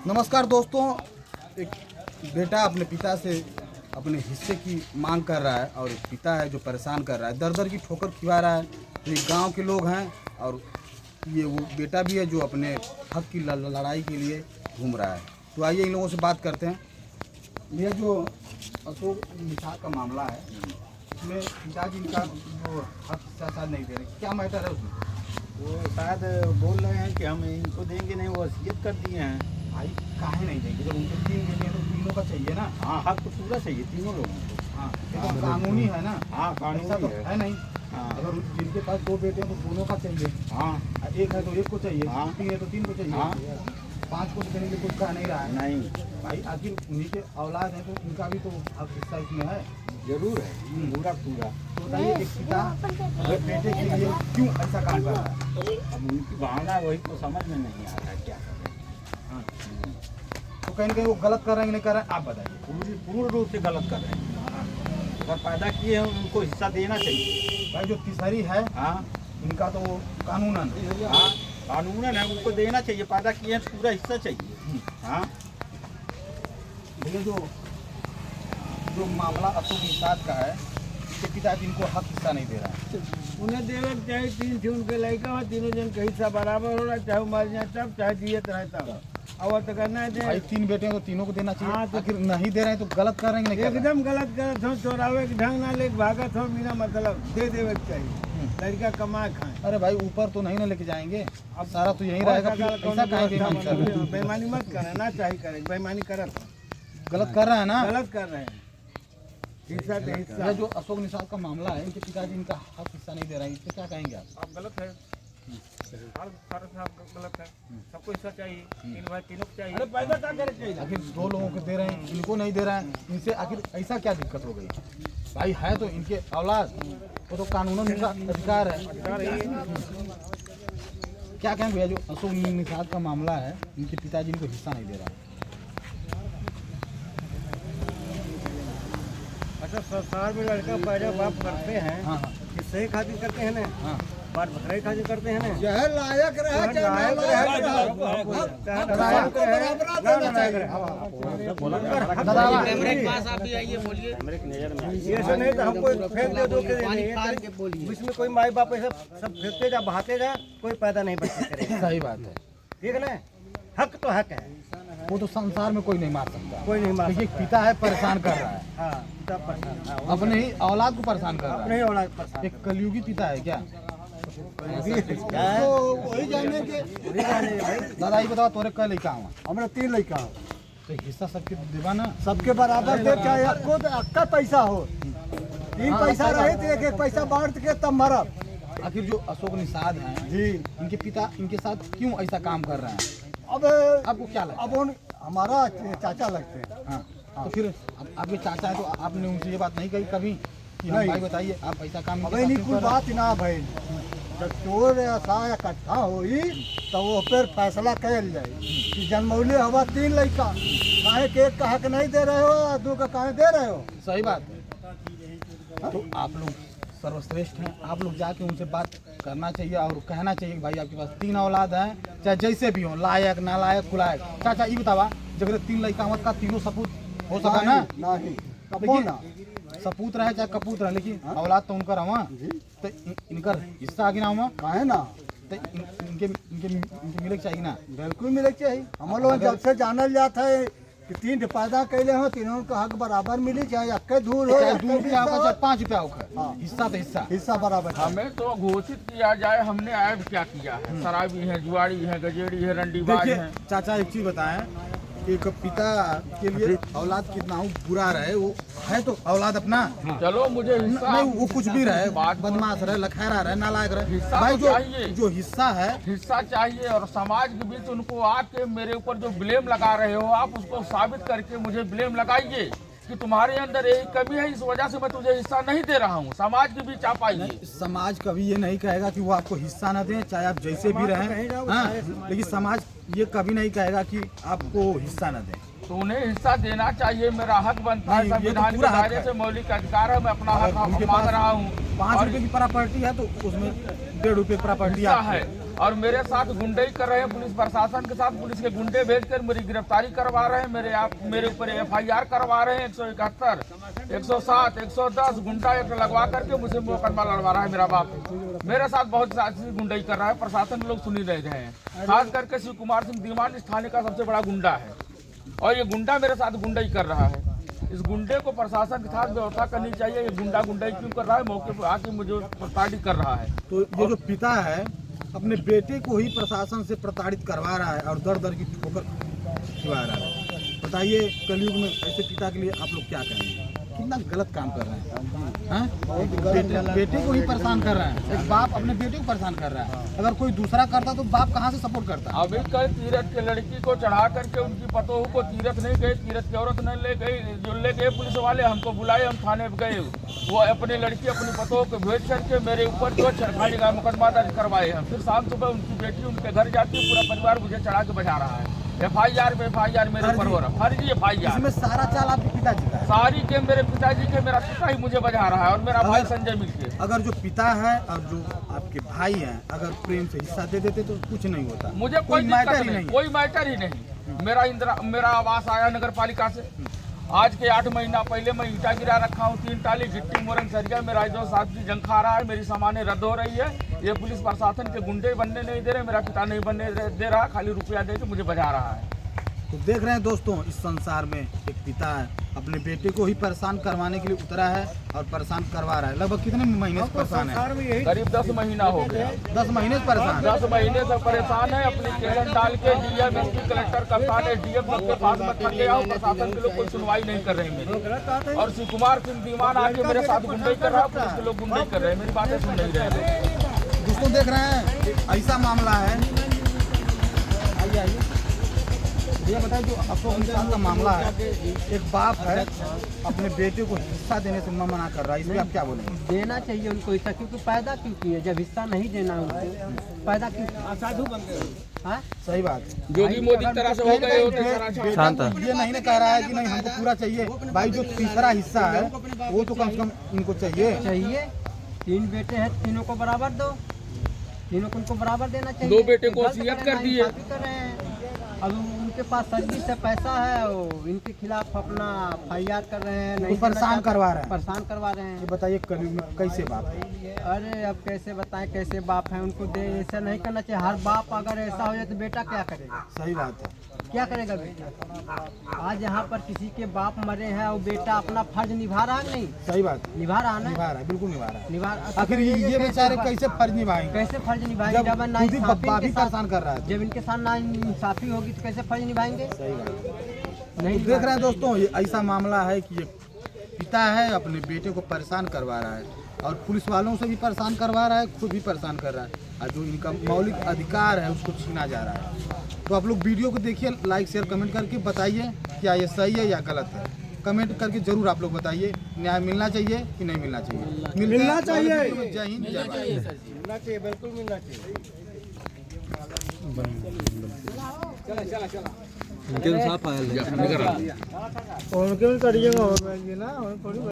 नमस्कार दोस्तों, एक बेटा अपने पिता से अपने हिस्से की मांग कर रहा है और एक पिता है जो परेशान कर रहा है, दर दर की ठोकर खिला रहा है। तो ये गांव के लोग हैं और ये वो बेटा भी है जो अपने हक की लड़ाई के लिए घूम रहा है। तो आइए इन लोगों से बात करते हैं। ये जो अशोक निषाद का मामला है, इसमें पिताजी इनका जो हक शायद नहीं दे रहे, क्या मैटर है उसमें? वो शायद बोल रहे हैं कि हम इनको देंगे नहीं, वो वसीयत कर दिए हैं। भाई काहे नहीं देंगे? जब उनके 3 बेटे हैं तो तीनों का चाहिए ना। हाँ, हक तो पूरा चाहिए तीनों लोगों को। हाँ, ये तो कानूनी है ना। हाँ, ऐसा कानूनी तो है। है नहीं। हाँ, अगर जिनके पास 2 बेटे हैं तो दोनों का चाहिए। हाँ, एक है तो एक को चाहिए, हाँ। 3 है तो 3 को चाहिए। हाँ। 5 को तो देने के कुछ कह नहीं रहा है। नहीं, भाई आखिर उन्हीं के औलाद है तो उनका भी तो हक हिस्सा इसमें है। जरूर है, पूरा पूरा। तो बताइए, एक पिता अपने बेटे के लिए क्यों ऐसा काम कर रहा है? अब उनकी भावना वही तो समझ में नहीं आ रहा है क्या करें। हाँ। तो कहीं ना कहीं वो गलत कर रहे हैं, नहीं कर रहे हैं, आप बताइए। पूर्ण रूप से गलत कर रहे हैं। अगर पैदा किए हैं उनको हिस्सा देना चाहिए। भाई जो तीसरी है हाँ, इनका तो कानूनन हाँ, कानूनन है, उनको देना चाहिए। पैदा किए हैं तो पूरा हिस्सा चाहिए। हाँ, भैया जो मामला अशोक निषाद का है, इसके पिताजी इनको हक हिस्सा नहीं दे रहा है। उन्हें देवे के चाहे 3 थे उनके लड़का हो, तीनों जन का हिस्सा बराबर हो रहा, चाहे वो मर जाए तब, चाहे जियत रहे तब। और तो करना है भाई 3 बेटे हैं तो तीनों को देना चाहिए। हाँ, तो आखिर नहीं दे रहे हैं तो गलत कर रहे हैं कि नहीं कर रहे हैं? एकदम गलत करत हो, चोरावे के ढंग ना ले भागत हो, बिना मतलब दे देवे के चाहिए। लड़का कमा खाए। अरे भाई ऊपर तो नहीं ना लेके जाएंगे, अब सारा तो यही रहेगा। फिर ऐसा काहे बेईमानी कर रहे हैं? बेईमानी मत करे, ना चाहिए करे, बेईमानी करत हो। गलत कर रहा है ना। गलत कर रहे हैं। हिस्सा दे हिस्सा। ये जो अशोक निषाद का मामला है, इनके पिताजी इनका हक हिस्सा नहीं दे रहे हैं, इस पे क्या कहेंगे आप? गलत है, गलत है। सबको हिस्सा चाहिए, 3 भाई तीनों को चाहिए। अरे पैदा क्या करे चाहिए? आखिर 2 लोगों को दे रहे हैं, इनको नहीं दे रहे हैं, इनसे आखिर ऐसा क्या दिक्कत हो गई? भाई है तो इनके औलाद, वो तो कानूनन उनका अधिकार है। क्या कहेंगे भैया, जो अशोक निषाद का मामला है, इनके पिताजी इनको हिस्सा नहीं दे रहा है? अच्छा, संसार में लड़का पैदा बाप करते हैं, हाँ हाँ सही खातिर करते हैं ना, हाँ। बात बकरे खातिर करते हैं ना। चाहे लायक रहे, लायक ऐसा नहीं तो हमको फेंक दे दो के इसमें कोई माई बाप ऐसा सब फेंकते जा बहाते जा, कोई पैदा नहीं बच्चे करेगा। सही बात है। ठीक है ना, हक तो हक है, वो तो संसार में कोई नहीं मार सकता। कोई नहीं मार देखिए पिता है, परेशान कर रहा है, हाँ, तब परेशान, हाँ, अपने ही औलाद को परेशान कर रहा अपने है। ही औलाद परेशान। एक कलयुगी पिता है क्या? तो वही जाने के भाई, दादा ये बताओ, तोरे कल लड़का हुआ हमारा 3 लड़का हो, तो हिस्सा सबके देवा ना। सबके बराबर दे, चाहे आपको आपका पैसा हो। 3 पैसा रहे तो एक पैसा बांट के तब मरब। आखिर जो अशोक निषाद हैं जी, इनके पिता इनके साथ क्यों ऐसा काम कर रहे हैं? अब आपको क्या लगता है? अब उन हमारा चाचा लगते हैं। हाँ, तो फिर आपके चाचा है तो आपने उनसे ये बात नहीं कही कभी कि हम नहीं। भाई बताइए आप ऐसा काम अब नहीं कोई बात ना भाई, जब चोर ऐसा इकट्ठा होई तो वो फिर फैसला कैल जाए कि जनमौली हवा 3 लड़का, काहे के एक का हक नहीं दे रहे हो, 2 का काहे दे रहे हो? सही बात है। तो आप लोग सर्वश्रेष्ठ हैं, आप लोग जाके उनसे बात करना चाहिए और कहना चाहिए कि भाई आपके पास 3 औलाद हैं, चाहे जैसे भी हो, लायक नालायक कुलायक। चाचा ये बतावा, जब 3 लड़का मत का तीनों सपूत हो सका ना? नहीं, कबो ना। सपूत रहे चाहे कपूत रहे, लेकिन औलाद तो उनका रहा, तो इनकर हिस्सा आगे ना हुआ, काहे ना, तो इनके इनके इनके मिले चाहिए ना। बिल्कुल मिले चाहिए। हम लोग जब से जानल जाता है कि 3 पैदा कैले हो, तीनों का हक बराबर मिली, चाहे अक्के दूर हो, चाहे 2 रुपया हो चाहे 5 रुपया हो, हिस्सा तो हिस्सा। हिस्सा बराबर। हमें तो घोषित किया जाए, हमने ऐड क्या किया है? शराबी है, जुआड़ी है, गजेड़ी है, रंडीबाज देखिए है। चाचा एक चीज बताएं, एक पिता के लिए औलाद कितना हो बुरा रहे, वो है तो औलाद अपना। चलो मुझे हिस्सा, नहीं वो कुछ भी रहे, बात बदमाश रहे, लखैरा रहे, नालायक रहे, हिस्सा भाई तो चाहिए। जो हिस्सा है हिस्सा चाहिए। और समाज के बीच उनको आके मेरे ऊपर जो ब्लेम लगा रहे हो, आप उसको साबित करके मुझे ब्लेम लगाइए कि तुम्हारे अंदर यही कमी है, इस वजह से मैं तुझे हिस्सा नहीं दे रहा हूँ। समाज के बीच आप आइए। समाज कभी ये नहीं कहेगा कि वो आपको हिस्सा न दें, चाहे आप जैसे भी रहें, हाँ, लेकिन समाज ये कभी नहीं कहेगा कि आपको हिस्सा न दें। तो उन्हें हिस्सा देना चाहिए, मेरा हक बनता है। नहीं, ये तो संविधान के पूरा हक दायरे है। से मौलिक अधिकार है, मैं अपना हक उनके मांग पास रहा हूँ। 5 रुपए की प्रॉपर्टी है तो उसमें 1.5 रुपए की प्रॉपर्टी हिस्सा है। और मेरे साथ गुंडई कर रहे हैं, पुलिस प्रशासन के साथ पुलिस के गुंडे भेजकर मेरी गिरफ्तारी करवा रहे हैं, मेरे ऊपर FIR करवा रहे हैं, 171, 107, 110 गुंडा एक्ट लगवा करके मुझे मुकदमा लड़वा रहा है मेरा बाप। मेरे साथ बहुत सारी गुंडई कर रहा है, प्रशासन के लोग सुन ही रहे हैं। खास करके शिव कुमार सिंह दीवान इस थाने का सबसे बड़ा गुंडा है और ये गुंडा मेरे साथ गुंडई कर रहा है। इस गुंडे को प्रशासन के साथ व्यवस्था करनी चाहिए। ये गुंडा गुंडई क्यों कर रहा है, मौके पर आके मुझे प्रताड़ित कर रहा है। तो ये जो पिता है अपने बेटे को ही प्रशासन से प्रताड़ित करवा रहा है और दर दर की ठोकर खिला रहा है। बताइए कलयुग में ऐसे पिता के लिए आप लोग क्या कहेंगे? कितना गलत काम कर रहे हैं, बेटे को ही परेशान कर रहा है। एक बाप अपने बेटे को परेशान कर रहा है। अगर कोई दूसरा करता तो बाप कहाँ से सपोर्ट करता? अभी कल तीरथ के लड़की को चढ़ा करके उनकी पतोह को तीरथ नहीं गए, तीरथ की औरत नहीं ले गई, जो ले गए पुलिस वाले हमको बुलाए, हम थाने पे गए। वो अपनी लड़की अपनी पतोह को भेज करके मेरे ऊपर जो छेड़खानी का मुकदमा दर्ज करवाए हैं। फिर शाम सुबह उनकी बेटी उनके घर जाती है, पूरा परिवार मुझे चढ़ा के बजा रहा है। FIR पे FIR मेरे ऊपर हो रहा है, फर्जी FIR। इसमें सारा चाल आपके पिताजी का है। सारी के मेरे पिताजी के, मेरा पिता ही मुझे बजा रहा है और मेरा भाई संजय मिलके। अगर जो पिता है और जो आपके भाई हैं अगर प्रेम से हिस्सा दे देते तो कुछ नहीं होता। मुझे कोई मैटर दिक्कत ही नहीं, कोई मैटर ही नहीं। मेरा आवास आया नगर पालिका से। आज के 8 महीना पहले मैं ईंटा गिरा रखा हूँ, 3 टाली गिट्टी मोरंग सरिया, मेरा जो साथ की जंग खा रहा है, मेरी सामानें रद्द हो रही है। ये पुलिस प्रशासन के गुंडे बनने नहीं दे रहे, मेरा पिता नहीं बनने दे रहा, खाली रुपया दे के मुझे बजा रहा है। तो देख रहे हैं दोस्तों, इस संसार में एक पिता है अपने बेटे को ही परेशान करवाने के लिए उतरा है और परेशान करवा रहा है। लगभग कितने महीने से परेशान है? करीब 10 महीना हो गया। 10 महीने से परेशान है। 10 महीने से परेशान है। अपनी केलन डाल के DM, SP, कलेक्टर, कप्तान, SDM सबके पास में थक गया हूँ। प्रशासन के लोग कोई सुनवाई नहीं कर रहे हैं मेरी। और शिव कुमार सिंह दीवान आके मेरे साथ गुंडई कर रहा है, पुलिस के लोग गुंडई कर रहे हैं, मेरी बातें सुन नहीं रहे। दोस्तों देख रहे हैं ऐसा मामला है। आइए आइए ये बताइए, जो अफगानिस्तान का मामला है, एक बाप है अपने बेटे को हिस्सा देने से मना कर रहा है, इसमें आप क्या बोलेंगे? देना चाहिए उनको हिस्सा, क्योंकि पैदा क्यों किए? जब हिस्सा नहीं देना उनको पैदा क्यों? साधु बन गए। हाँ सही बात। योगी मोदी की तरह से हो गए होते बेटा तो ये नहीं कह रहा है कि नहीं हमको पूरा चाहिए भाई, जो तीसरा हिस्सा है वो तो कम से कम इनको चाहिए। 3 बेटे हैं, तीनों को बराबर दो, तीनों को उनको बराबर देना चाहिए। 2 बेटे को वसीयत कर दिए। अब उनके पास सर्विस से पैसा है, वो इनके खिलाफ अपना FIR कर रहे हैं, नहीं परेशान करवा रहे हैं। परेशान करवा रहे ये हैं। बताइए कलयुग में कैसे बाप है? अरे अब कैसे बताएं कैसे बाप है, उनको दे ऐसा नहीं करना चाहिए। हर बाप अगर ऐसा हो जाए तो बेटा क्या करेगा? सही बात है। क्या करेगा बेटा? आज यहाँ पर किसी के बाप मरे हैं और बेटा अपना फर्ज निभा रहा है, नहीं सही बात, निभा रहा है निभा रहा है, बिल्कुल निभा रहा है। निभा। आखिर ये बेचारे कैसे फर्ज निभाएंगे? कैसे फर्ज निभाएंगे जब जब खुद ही नाइंसाफी बाप ही इनके साथ- परेशान कर रहा है। जब इनके साथ नाइंसाफी होगी तो कैसे फर्ज निभाएंगे? सही बात। नहीं देख रहे हैं दोस्तों, ये ऐसा मामला है कि ये पिता है अपने बेटे को परेशान करवा रहा है और पुलिस वालों से भी परेशान करवा रहा है, खुद भी परेशान कर रहा है और जो इनका मौलिक अधिकार है उसको छीना जा रहा है। तो आप लोग वीडियो को देखिए, लाइक शेयर कमेंट करके बताइए क्या ये सही है या गलत है। कमेंट करके जरूर आप लोग बताइए, न्याय मिलना चाहिए कि नहीं मिलना चाहिए? मिलना चाहिए। जय हिंद जय भारत। मिलना चाहिए, बिल्कुल मिलना चाहिए। इनके साथ आया उनके भी करिएगा और ना